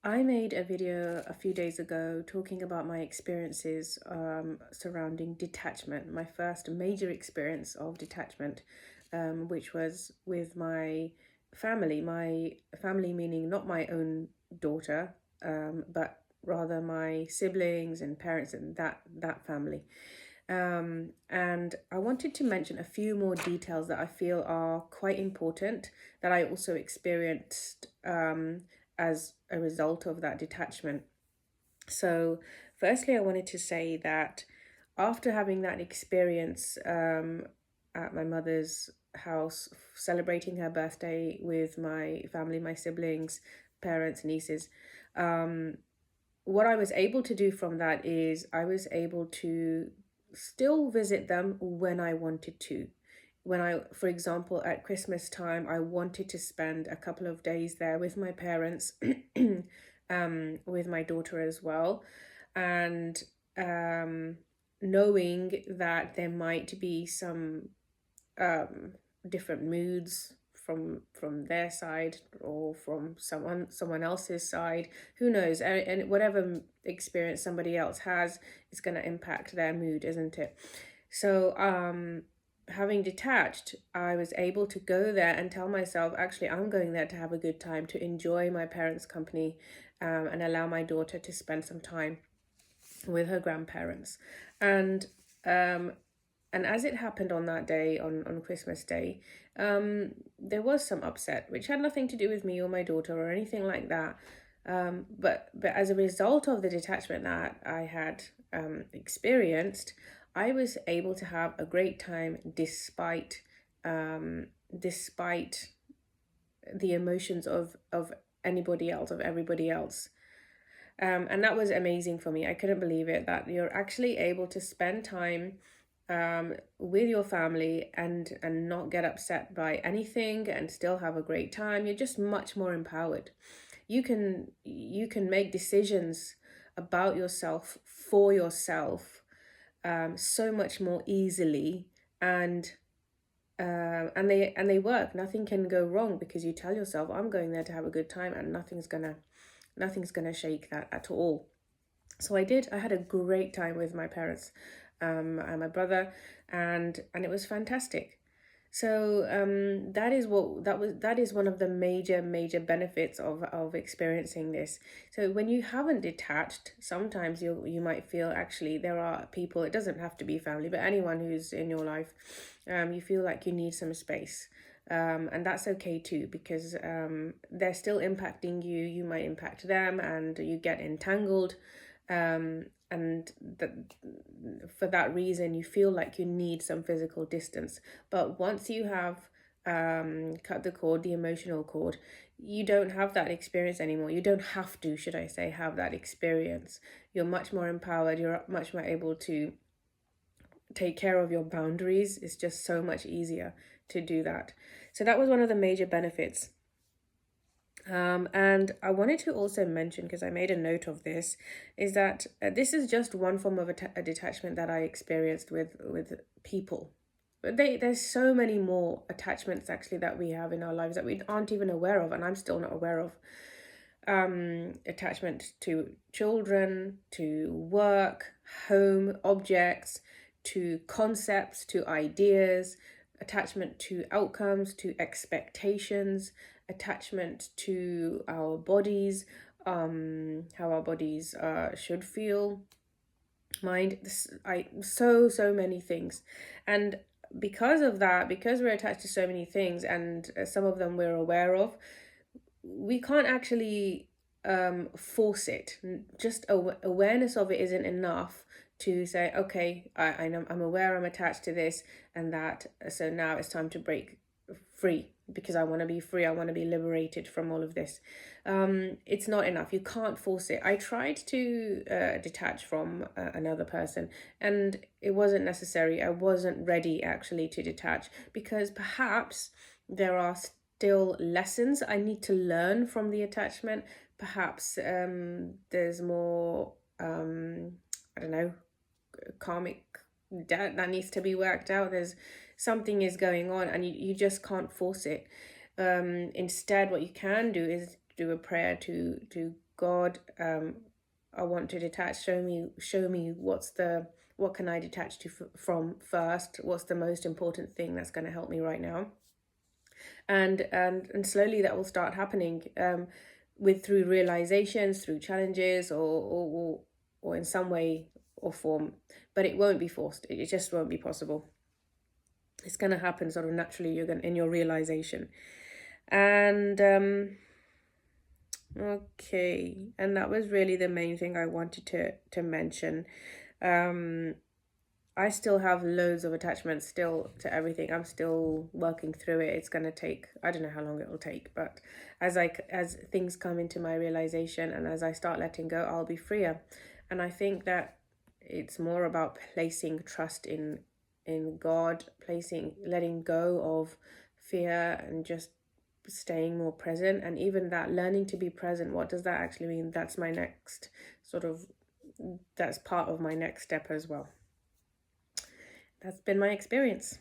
I made a video a few days ago talking about my experiences surrounding detachment, my first major experience of detachment, which was with my family meaning not my own daughter, but rather my siblings and parents and that family. And I wanted to mention a few more details that I feel are quite important that I also experienced as a result of that detachment. So, firstly, I wanted to say that after having that experience at my mother's house, celebrating her birthday with my family, my siblings, parents, nieces, um, what I was able to do from that is I was able to still visit them when I wanted to. For example, at Christmas time, I wanted to spend a couple of days there with my parents, with my daughter as well, and knowing that there might be some um, different moods from their side or from someone else's side. Who knows? And whatever experience somebody else has is going to impact their mood, isn't it? So having detached, I was able to go there and tell myself, actually, I'm going there to have a good time, to enjoy my parents' company, and allow my daughter to spend some time with her grandparents. And um, and as it happened on that day, on Christmas Day, there was some upset, which had nothing to do with me or my daughter or anything like that. But as a result of the detachment that I had experienced, I was able to have a great time despite the emotions of anybody else, of everybody else. And that was amazing for me. I couldn't believe it that you're actually able to spend time with your family and not get upset by anything and still have a great time. You're just much more empowered. You can make decisions about yourself for yourself so much more easily, and and they work. Nothing can go wrong because you tell yourself, I'm going there to have a good time, and nothing's gonna shake that at all. So I had a great time with my parents, and my brother, and it was fantastic. So that is one of the major benefits of experiencing this. So when you haven't detached, sometimes you might feel, actually, there are people, it doesn't have to be family, but anyone who's in your life, you feel like you need some space. And that's okay too, because they're still impacting you. You might impact them, and you get entangled. And that for that reason you feel like you need some physical distance. But once you have cut the cord, the emotional cord, you don't have that experience anymore. You don't have to, should I say, have that experience. You're much more empowered. You're much more able to take care of your boundaries. It's just so much easier to do that. So that was one of the major benefits. And I wanted to also mention, because I made a note of this, is that this is just one form of a detachment that I experienced with people. But there's so many more attachments actually that we have in our lives that we aren't even aware of, and I'm still not aware of. Attachment to children, to work, home, objects, to concepts, to ideas, attachment to outcomes, to expectations, attachment to our bodies, how our bodies should feel, mind. So many things, and because of that, because we're attached to so many things, and some of them we're aware of, we can't actually force it. Just awareness of it isn't enough to say, okay, I know, I'm aware I'm attached to this and that, so now it's time to break free, because I want to be free. I want to be liberated from all of this. It's not enough. You can't force it. I tried to detach from another person, and it wasn't necessary. I wasn't ready actually to detach, because perhaps there are still lessons I need to learn from the attachment. Perhaps there's more, I don't know, karmic debt that needs to be worked out. There's something is going on, and you just can't force it. Instead, what you can do is do a prayer to God. I want to detach. Show me what can I detach from first. What's the most important thing that's going to help me right now? And slowly that will start happening, with through realizations, through challenges, or in some way or form. But it won't be forced. It just won't be possible. It's going to happen sort of naturally. You're going in your realization. And okay, and that was really the main thing I wanted to mention. I still have loads of attachments still to everything. I'm still working through it. It's going to take, I don't know how long it will take, but as things come into my realization and as I start letting go, I'll be freer. And I think that it's more about placing trust in God, letting go of fear and just staying more present. And even that, learning to be present, what does that actually mean? That's my next that's part of my next step as well. That's been my experience.